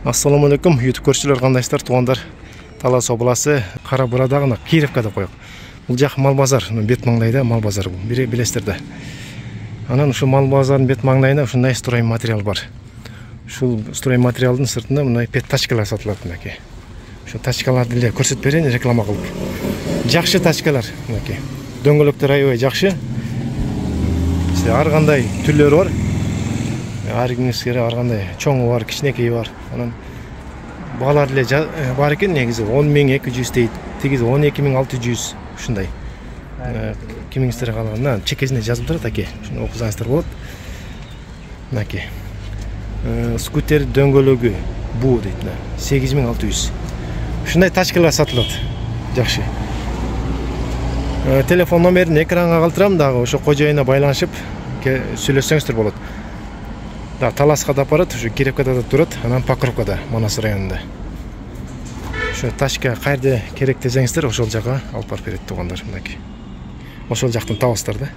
Assalamu alaikum, YouTube көршілер қандайсыздар, туғандар. Талас облысы Қара Бурадағына Кировка деп қойық. Бұл жақ мал базар, бет маңдайда мал базар бұл. Білесіздер. Анан ушу мал базардың бет маңдайында ушундай строй материал бар. Ушул строй материалдын сыртында мындай пет тачкалар сатылат мынакей. Шу тачкаларды эле көрсөтүп берейин, реклама кылып. Жакшы тачкалар мынакей. Дөңгөлөктөр аябай жакшы. Ар кандай түрлөрү бар. Аргинскері арғандай чоңы бар, кішінекей бар. Анан бағалар деле бар екен, негізі 10.200 дейді, тегізі 12.600 ушундай. Кимиңиздер қалғанына чекесіне жазып тұрады аке. Шуну окусаңыздар болот. Мынакей. Скутер дөңгөлөгү буу дейт. 8600. Ушундай тачкалар сатылат. Жакшы. Телефон номерин экранга калтырам дагы, ошо кожоюна байланышып сүйлөшсөңүздөр болот. Таласқа да апарат, Кировкада да турат, анан Покровкада, Манас районунда. Тачка кайерде керек десеңиздер, ошол жака алып барып берет тугандар мынакей. Ошол жактан табасыздар да.